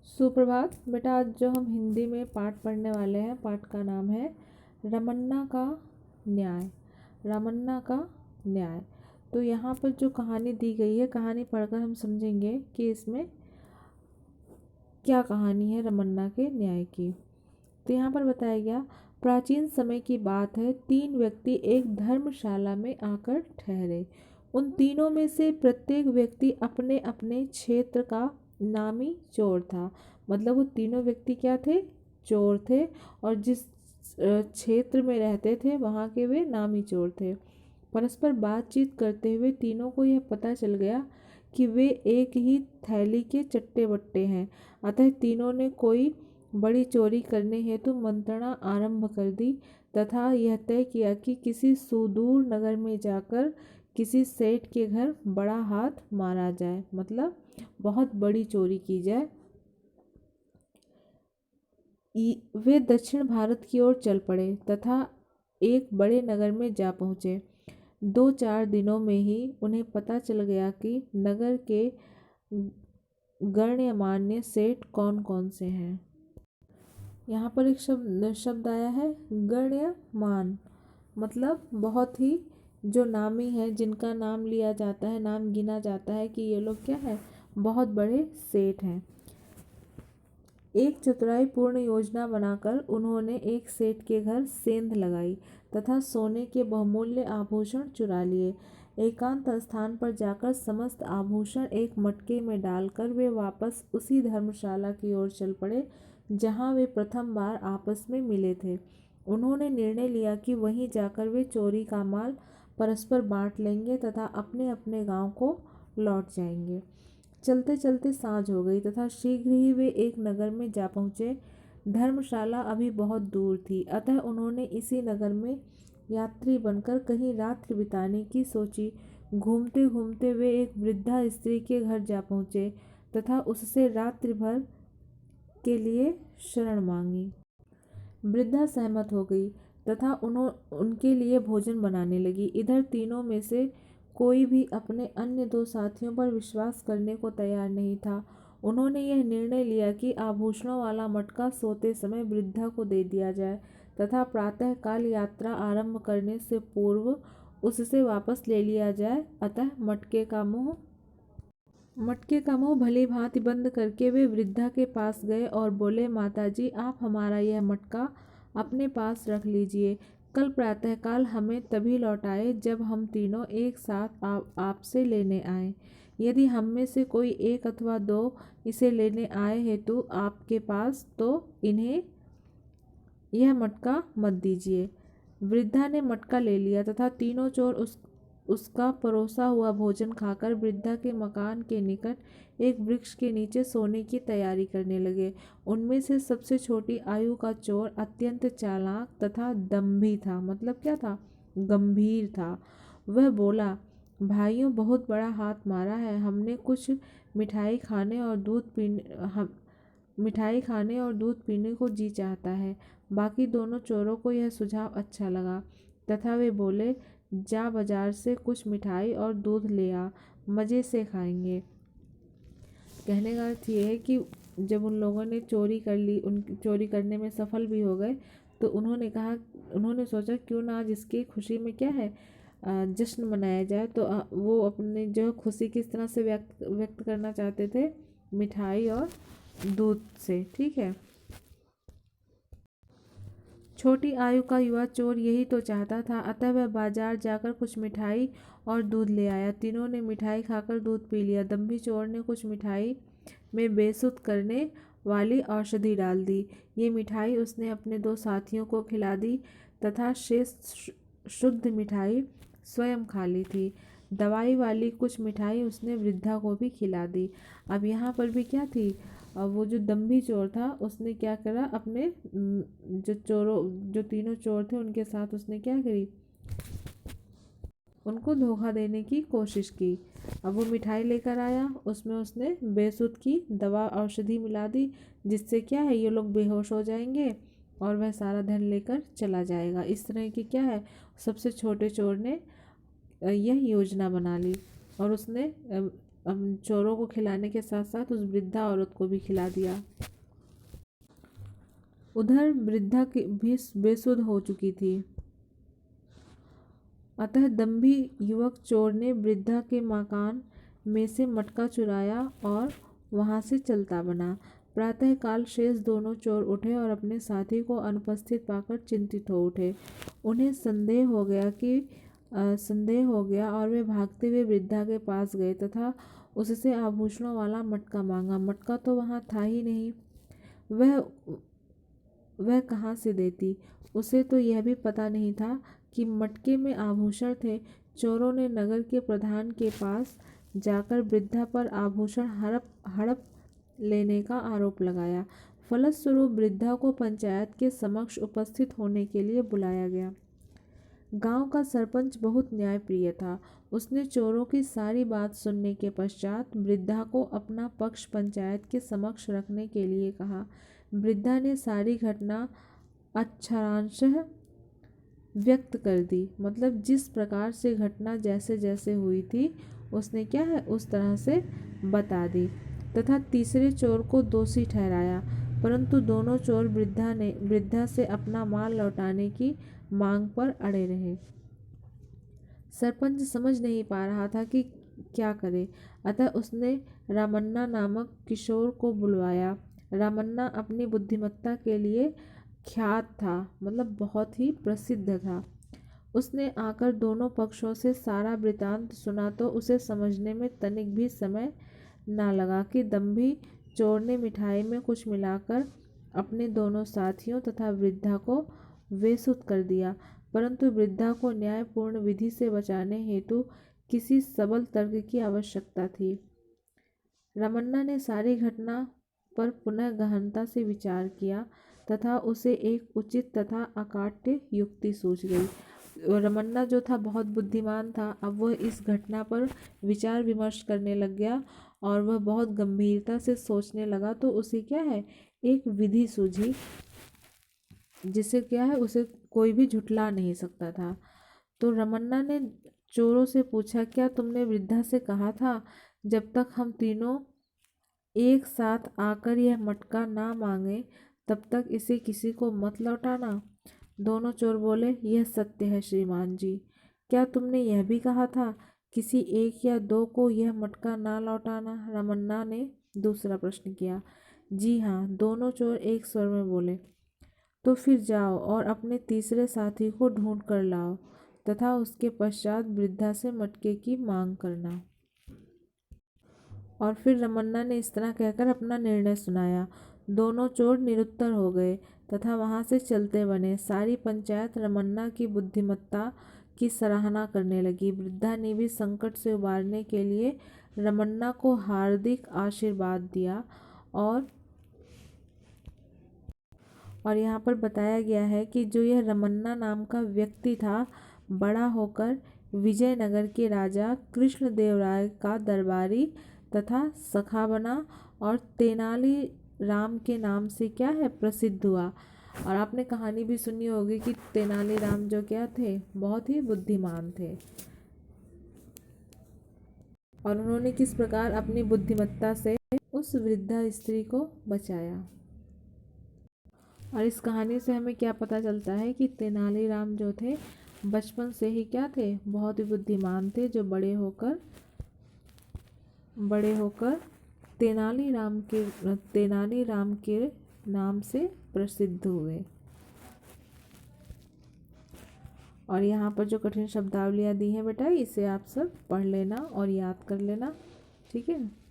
सुप्रभात बेटा। आज जो हम हिंदी में पाठ पढ़ने वाले हैं, पाठ का नाम है रमन्ना का न्याय। रमन्ना का न्याय। तो यहाँ पर जो कहानी दी गई है, कहानी पढ़कर हम समझेंगे कि इसमें क्या कहानी है रमन्ना के न्याय की। तो यहाँ पर बताया गया, प्राचीन समय की बात है। 3 व्यक्ति एक धर्मशाला में आकर ठहरे। उन तीनों में से प्रत्येक व्यक्ति अपने अपने क्षेत्र का नामी चोर था। मतलब वो तीनों व्यक्ति क्या थे? चोर थे। और जिस क्षेत्र में रहते थे वहाँ के वे नामी चोर थे। परस्पर बातचीत करते हुए तीनों को यह पता चल गया कि वे एक ही थैली के चट्टे बट्टे हैं। अतः तीनों ने कोई बड़ी चोरी करने हेतु मंत्रणा आरंभ कर दी तथा यह तय किया कि किसी सुदूर नगर में जाकर किसी सेठ के घर बड़ा हाथ मारा जाए। मतलब बहुत बड़ी चोरी की जाए। वे दक्षिण भारत की ओर चल पड़े तथा एक बड़े नगर में जा पहुँचे। 2-4 दिनों में ही उन्हें पता चल गया कि नगर के गण्यमान्य सेठ कौन कौन से हैं। यहाँ पर एक शब्द आया है गण्यमान। मतलब बहुत ही जो नामी है, जिनका नाम लिया जाता है, नाम गिना जाता है कि ये लोग क्या है, बहुत बड़े सेठ हैं। एक चतुराई पूर्ण योजना बनाकर उन्होंने एक सेठ के घर सेंध लगाई तथा सोने के बहुमूल्य आभूषण चुरा लिए। एकांत स्थान पर जाकर समस्त आभूषण एक मटके में डालकर वे वापस उसी धर्मशाला की ओर चल पड़े जहाँ वे प्रथम बार आपस में मिले थे। उन्होंने निर्णय लिया कि वहीं जाकर वे चोरी का माल परस्पर बांट लेंगे तथा अपने अपने गांव को लौट जाएंगे। चलते चलते सांझ हो गई तथा शीघ्र ही वे एक नगर में जा पहुँचे। धर्मशाला अभी बहुत दूर थी, अतः उन्होंने इसी नगर में यात्री बनकर कहीं रात्रि बिताने की सोची। घूमते घूमते वे एक वृद्धा स्त्री के घर जा पहुँचे तथा उससे रात्रि भर के लिए शरण मांगी। वृद्धा सहमत हो गई तथा उनके लिए भोजन बनाने लगी। इधर तीनों में से कोई भी अपने अन्य 2 साथियों पर विश्वास करने को तैयार नहीं था। उन्होंने यह निर्णय लिया कि आभूषणों वाला मटका सोते समय वृद्धा को दे दिया जाए तथा प्रातःकाल यात्रा आरंभ करने से पूर्व उससे वापस ले लिया जाए। अतः मटके का मुंह भली भांति बंद करके वे वृद्धा के पास गए और बोले, माताजी, आप हमारा यह मटका अपने पास रख लीजिए। कल प्रातःकाल हमें तभी लौटाए जब हम तीनों एक साथ आपसे लेने आए। यदि हम में से कोई 1 अथवा 2 इसे लेने आए हेतु आपके पास, तो इन्हें यह मटका मत दीजिए। वृद्धा ने मटका ले लिया तथा तीनों चोर उसका परोसा हुआ भोजन खाकर वृद्धा के मकान के निकट एक वृक्ष के नीचे सोने की तैयारी करने लगे। उनमें से सबसे छोटी आयु का चोर अत्यंत चालाक तथा दंभी था। मतलब क्या था? गंभीर था। वह बोला, भाइयों, बहुत बड़ा हाथ मारा है। हमने कुछ मिठाई खाने और दूध पीने को जी चाहता है। बाकी दोनों चोरों को यह सुझाव अच्छा लगा तथा वे बोले, जा बाजार से कुछ मिठाई और दूध ले आ, मज़े से खाएंगे। कहने का अर्थ ये है कि जब उन लोगों ने चोरी कर ली, उन चोरी करने में सफल भी हो गए, तो उन्होंने सोचा क्यों ना आज इसकी खुशी में क्या है, जश्न मनाया जाए। तो वो अपने जो खुशी किस तरह से व्यक्त करना चाहते थे, मिठाई और दूध से। ठीक है। छोटी आयु का युवा चोर यही तो चाहता था, अतः वह बाजार जाकर कुछ मिठाई और दूध ले आया। तीनों ने मिठाई खाकर दूध पी लिया। दंभी चोर ने कुछ मिठाई में बेसुध करने वाली औषधि डाल दी। ये मिठाई उसने अपने 2 साथियों को खिला दी तथा शेष शुद्ध मिठाई स्वयं खा ली थी। दवाई वाली कुछ मिठाई उसने वृद्धा को भी खिला दी। अब यहाँ पर भी क्या थी, वो जो दंभी चोर था उसने क्या करा, अपने जो तीनों चोर थे उनके साथ उसने क्या करी, उनको धोखा देने की कोशिश की। अब वो मिठाई लेकर आया, उसमें उसने बेसुध की दवा औषधि मिला दी, जिससे क्या है, ये लोग बेहोश हो जाएंगे और वह सारा धन लेकर चला जाएगा। इस तरह की क्या है, सबसे छोटे चोर ने यह योजना बना ली और उसने चोरों को खिलाने के साथ साथ उस वृद्धा औरत को भी खिला दिया। उधर वृद्धा की भी बेसुध हो चुकी थी। अतः दंभी युवक चोर ने वृद्धा के मकान में से मटका चुराया और वहां से चलता बना। प्रातःकाल शेष दोनों चोर उठे और अपने साथी को अनुपस्थित पाकर चिंतित हो उठे। उन्हें संदेह हो गया और वे भागते हुए वृद्धा के पास गए तथा उससे आभूषणों वाला मटका मांगा। मटका तो वहां था ही नहीं, वह कहाँ से देती। उसे तो यह भी पता नहीं था कि मटके में आभूषण थे। चोरों ने नगर के प्रधान के पास जाकर वृद्धा पर आभूषण हड़प लेने का आरोप लगाया। फलस्वरूप वृद्धा को पंचायत के समक्ष उपस्थित होने के लिए बुलाया गया। गांव का सरपंच बहुत न्यायप्रिय था। उसने चोरों की सारी बात सुनने के पश्चात वृद्धा को अपना पक्ष पंचायत के समक्ष रखने के लिए कहा। वृद्धा ने सारी घटना अक्षरांशः व्यक्त कर दी, मतलब जिस प्रकार से घटना जैसे जैसे हुई थी उसने क्या है उस तरह से बता दी तथा तीसरे चोर को दोषी ठहराया। परंतु दोनों चोर वृद्धा से अपना माल लौटाने की मांग पर अड़े रहे। सरपंच समझ नहीं पा रहा था कि क्या करे, अतः उसने रामन्ना नामक किशोर को बुलवाया। रामन्ना अपनी बुद्धिमत्ता के लिए ख्यात था, मतलब बहुत ही प्रसिद्ध था। उसने आकर दोनों पक्षों से सारा वृतांत सुना तो उसे समझने में तनिक भी समय ना लगा कि दंभी चोर ने मिठाई में कुछ मिलाकर अपने दोनों साथियों तथा वृद्धा को वेसुत कर दिया। परंतु वृद्धा को न्यायपूर्ण विधि से बचाने हेतु किसी सबल तर्क की आवश्यकता थी। रामन्ना ने सारी घटना पर पुनः गहनता से विचार किया तथा उसे एक उचित तथा अकाट्य युक्ति सूझ गई। रामन्ना जो था बहुत बुद्धिमान था। अब वह इस घटना पर विचार विमर्श करने लग गया और वह बहुत गंभीरता से सोचने लगा। तो उसे क्या है एक विधि सूझी जिसे क्या है उसे कोई भी झुठला नहीं सकता था। तो रामन्ना ने चोरों से पूछा, क्या तुमने वृद्धा से कहा था जब तक हम तीनों एक साथ आकर यह मटका ना मांगे तब तक इसे किसी को मत लौटाना? दोनों चोर बोले, यह सत्य है श्रीमान जी। क्या तुमने यह भी कहा था किसी एक या दो को यह मटका ना लौटाना? रामन्ना ने दूसरा प्रश्न किया। जी हाँ, दोनों चोर एक स्वर में बोले। तो फिर जाओ और अपने तीसरे साथी को ढूंढ कर लाओ तथा उसके पश्चात वृद्धा से मटके की मांग करना। और फिर रामन्ना ने इस तरह कहकर अपना निर्णय सुनाया। दोनों चोर निरुत्तर हो गए तथा वहां से चलते बने। सारी पंचायत रामन्ना की बुद्धिमत्ता की सराहना करने लगी। वृद्धा ने भी संकट से उबारने के लिए रामन्ना को हार्दिक आशीर्वाद दिया। और यहाँ पर बताया गया है कि जो यह रामन्ना नाम का व्यक्ति था, बड़ा होकर विजयनगर के राजा कृष्णदेवराय का दरबारी तथा सखा बना और तेनाली राम के नाम से क्या है प्रसिद्ध हुआ। और आपने कहानी भी सुनी होगी कि तेनाली राम जो क्या थे बहुत ही बुद्धिमान थे और उन्होंने किस प्रकार अपनी बुद्धिमत्ता से उस वृद्धा स्त्री को बचाया। और इस कहानी से हमें क्या पता चलता है कि तेनालीराम जो थे बचपन से ही क्या थे बहुत ही बुद्धिमान थे, जो बड़े होकर तेनालीराम के नाम से प्रसिद्ध हुए। और यहाँ पर जो कठिन शब्दावलियाँ दी हैं बेटा, इसे आप सब पढ़ लेना और याद कर लेना, ठीक है।